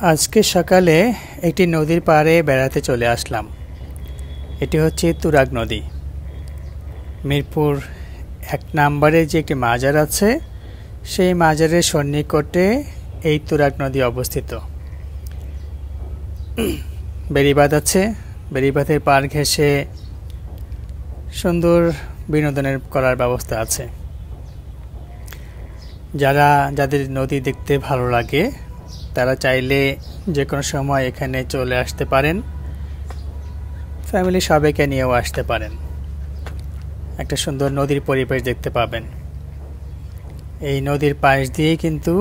আজকে সকালে একটি নদীর পাড়ে বেড়াতে চলে আসলাম। এটি হচ্ছে তুরাগ নদী। মিরপুর ১ নম্বরে যে একটি মাজার আছে, সেই মাজারের সন্নিকটে এই তুরাগ নদী অবস্থিত। বেড়িবাঁধ আছে, বেড়িবাঁধের পাড় ঘেঁষে সুন্দর বিনোদনের করার ব্যবস্থা আছে। যাদের নদী দেখতে ভালো লাগে তারা চাইলে যে কোনো সময় এখানে চলে আসতে পারেন, ফ্যামিলি সবাইকে নিয়েও আসতে পারেন। একটা সুন্দর নদীর পরিবেশ দেখতে পাবেন। এই নদীর পাশ দিয়েই কিন্তু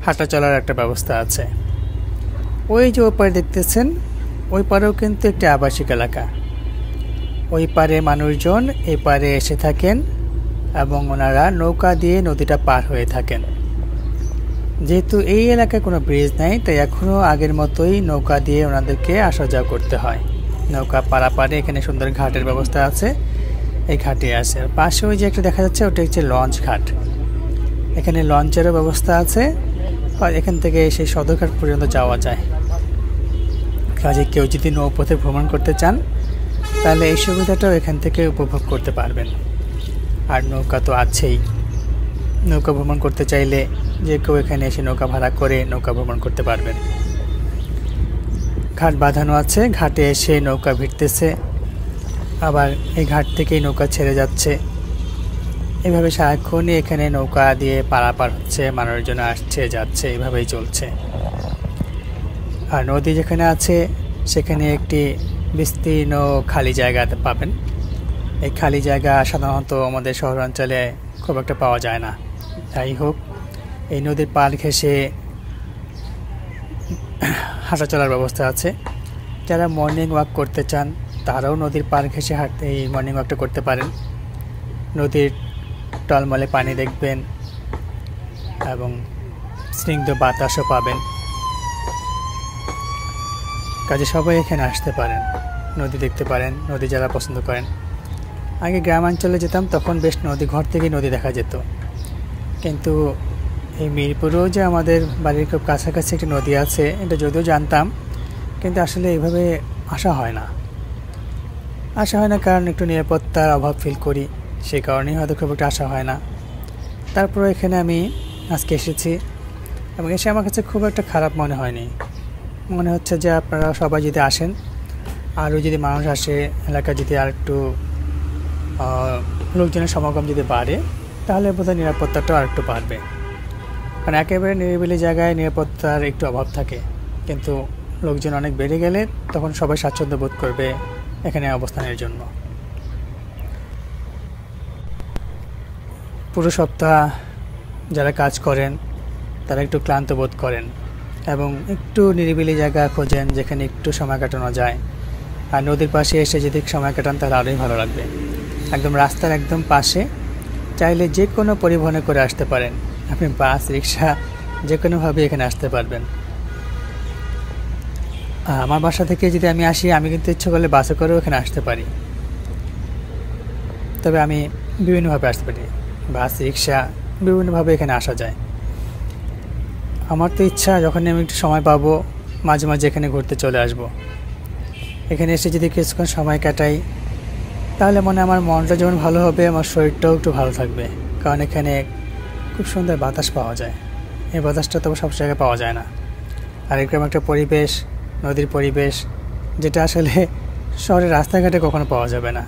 হাঁটা চলার একটা ব্যবস্থা আছে। ওই যে ওপারে দেখতেছেন, ওই পারেও কিন্তু একটি আবাসিক এলাকা। ওই পারে মানুষজন এই পারে এসে থাকেন এবং ওনারা নৌকা দিয়ে নদীটা পার হয়ে থাকেন। যেহেতু এই এলাকায় কোনো ব্রিজ নাই, তাই এখনও আগের মতোই নৌকা দিয়ে ওনাদেরকে আসা যাওয়া করতে হয়। নৌকা পারাপারে এখানে সুন্দর ঘাটের ব্যবস্থা আছে, এই ঘাটে আসে। আর পাশে ওই যে একটা দেখা যাচ্ছে, ওটা হচ্ছে লঞ্চ ঘাট। এখানে লঞ্চেরও ব্যবস্থা আছে, আর এখান থেকে সেই সদরঘাট পর্যন্ত যাওয়া যায়। কাজে কেউ যদি নৌপথে ভ্রমণ করতে চান তাহলে এই সুবিধাটাও এখান থেকে উপভোগ করতে পারবেন। আর নৌকা তো আছেই, নৌকা ভ্রমণ করতে চাইলে যে কেউ এখানে এসে নৌকা ভাড়া করে নৌকা ভ্রমণ করতে পারবেন। ঘাট বাঁধানো আছে, ঘাটে এসে নৌকা ভিড়তেছে, আবার এই ঘাট থেকেই নৌকা ছেড়ে যাচ্ছে। এভাবে সারাক্ষণই এখানে নৌকা দিয়ে পারাপার হচ্ছে, মানুষজন আসছে যাচ্ছে, এভাবেই চলছে। আর নদী যেখানে আছে সেখানে একটি বিস্তীর্ণ খালি জায়গা পাবেন। এই খালি জায়গা সাধারণত আমাদের শহরাঞ্চলে খুব একটা পাওয়া যায় না। যাই হোক, এই নদীর পাড় ঘেঁষে হাঁটা চলার ব্যবস্থা আছে। যারা মর্নিং ওয়াক করতে চান তারাও নদীর পাড় ঘেঁষে এই মর্নিং ওয়াকটা করতে পারেন। নদীর টলমলে পানি দেখবেন এবং স্নিগ্ধ বাতাসও পাবেন। কাজে সবাই এখানে আসতে পারেন, নদী দেখতে পারেন, নদী যারা পছন্দ করেন। আগে গ্রামাঞ্চলে যেতাম, তখন বেশ নদী ঘর থেকে নদী দেখা যেত। কিন্তু এই মিরপুরেও যে আমাদের বাড়ির খুব কাছাকাছি একটি নদী আছে, এটা যদিও জানতাম, কিন্তু আসলে এইভাবে আসা হয় না। কারণ একটু নিরাপত্তার অভাব ফিল করি, সেই কারণেই হয়তো খুব একটা আসা হয় না। তারপরে এখানে আমি আজকে এসেছি এবং এসে আমার কাছে খুব একটা খারাপ মনে হয়নি। মনে হচ্ছে যে আপনারা সবাই যদি আসেন, আরও যদি মানুষ আসে, এলাকা যদি আর একটু লোকজনের সমাগম যদি বাড়ে, তাহলে বোধহয় নিরাপত্তাটাও আর একটু বাড়বে। কারণ একেবারে নিরিবিলি জায়গায় নিরাপত্তার একটু অভাব থাকে, কিন্তু লোকজন অনেক বেড়ে গেলে তখন সবাই স্বাচ্ছন্দ্য বোধ করবে এখানে অবস্থানের জন্য। পুরো সপ্তাহ যারা কাজ করেন তারা একটু ক্লান্ত বোধ করেন এবং একটু নিরিবিলি জায়গা খোঁজেন যেখানে একটু সময় কাটানো যায়। আর নদীর পাশে এসে যদি সময় কাটান তাহলে আরোই ভালো লাগবে। একদম রাস্তার একদম পাশে, চাইলে যে কোনো পরিবহনে করে আসতে পারেন। আপনি বাস, রিক্সা যে কোনোভাবে এখানে আসতে পারবেন। আমার বাসা থেকে যদি আমি আসি, আমি কিন্তু ইচ্ছে করলে বাসে করেও এখানে আসতে পারি। তবে আমি বিভিন্নভাবে আসতে পারি, বাস, রিক্সা বিভিন্নভাবে এখানে আসা যায়। আমার তো ইচ্ছা যখন আমি একটু সময় পাবো মাঝে মাঝে এখানে ঘুরতে চলে আসব। এখানে এসে যদি কিছুক্ষণ সময় কাটাই তাহলে আমার মনটা যেমন ভালো হবে, আমার শরীরটাও একটু ভালো থাকবে। কারণ এখানে খুব সুন্দর বাতাস পাওয়া যায়। এই বাতাসটা তো সব জায়গায় পাওয়া যায় না। আর এরকম একটা পরিবেশ, নদীর পরিবেশ, যেটা আসলে শহরের রাস্তাঘাটে কখনো পাওয়া যাবে না।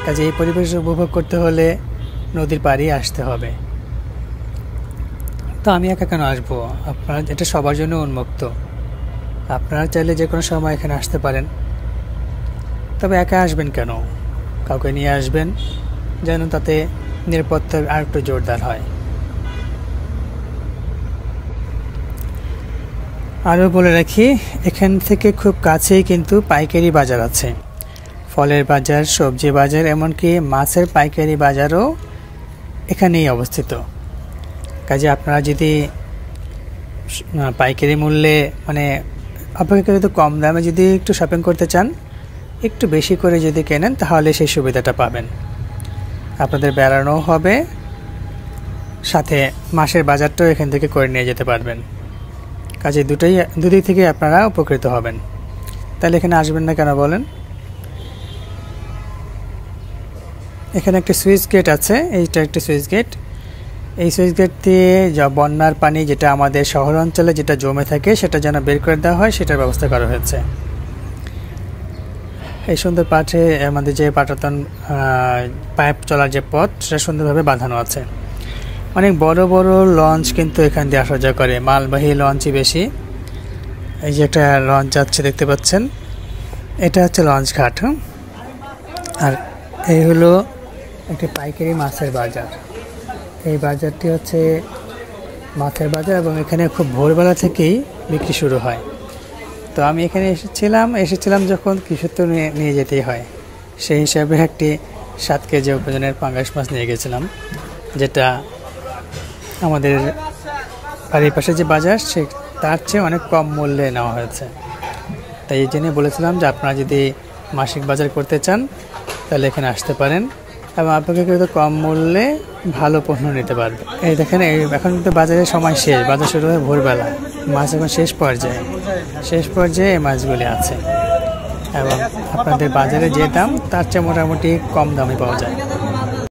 কাজে এই পরিবেশ উপভোগ করতে হলে নদীর পাড়েই আসতে হবে। তো আমি একা কেন আসবো? আপনারা, এটা সবার জন্য উন্মুক্ত। আপনারা চাইলে যে কোনো সময় এখানে আসতে পারেন। তবে একা আসবেন কেন? কাউকে নিয়ে আসবেন, যেন তাতে নিরাপত্তা আর একটু জোরদার হয়। আরও বলে রাখি, এখান থেকে খুব কাছেই কিন্তু পাইকারি বাজার আছে। ফলের বাজার, সবজি বাজার, এমনকি মাছের পাইকারি বাজারও এখানেই অবস্থিত। কাজে আপনারা যদি পাইকারি মূল্যে অপেক্ষাকৃত কম দামে যদি একটু শপিং করতে চান, একটু বেশি করে যদি কেনেন, তাহলে সেই সুবিধাটা পাবেন। আপনাদের বেড়ানোও হবে, সাথে মাসের বাজারটাও এখান থেকে করে নিয়ে যেতে পারবেন। কাজে দুদিক থেকে আপনারা উপকৃত হবেন। তাহলে এখানে আসবেন না কেন বলেন? এখানে একটা সুইচ গেট আছে, এইটা একটা সুইচ গেট। এই সুইচ গেট দিয়ে যা বন্যার পানি যেটা আমাদের শহর অঞ্চলে যেটা জমে থাকে সেটা যেন বের করে দেওয়া হয়, সেটার ব্যবস্থা করা হয়েছে। এই সুন্দর পাঠে আমাদের যে পাটাতন পাইপ চলার যে পথ সেটা সুন্দরভাবে বাঁধানো আছে। অনেক বড় বড় লঞ্চ কিন্তু এখান দিয়ে আসা যাওয়া করে, মালবাহী লঞ্চই বেশি। এই যে একটা লঞ্চ যাচ্ছে দেখতে পাচ্ছেন, এটা হচ্ছে লঞ্চ ঘাট। আর এই হলো একটি পাইকারি মাছের বাজার। এই বাজারটি হচ্ছে মাছের বাজার এবং এখানে খুব ভোরবেলা থেকেই বিক্রি শুরু হয়। তো আমি এখানে এসেছিলাম যখন কিছু তো নিয়ে যেতেই হয়, সেই হিসাবে একটি 7 কেজি ওজনের পাঙ্গাস মাছ নিয়ে গেছিলাম, যেটা আমাদের বাড়ির পাশে যে বাজার সে তার চেয়ে অনেক কম মূল্যে নেওয়া হয়েছে। তাই এই জন্যই বলেছিলাম যে আপনারা যদি মাসিক বাজার করতে চান তাহলে এখানে আসতে পারেন এবং আপনাকে কিন্তু কম মূল্যে ভালো পণ্য নিতে পারবে। এই দেখেন, এখন কিন্তু বাজারের সময় শেষ, বাজার শুরু হয় ভোরবেলা, মাছ এখন শেষ পর্যায়ে এই মাছগুলি আছে এবং আপনাদের বাজারে যে দাম তার চেয়ে মোটামুটি কম দামে পাওয়া যায়।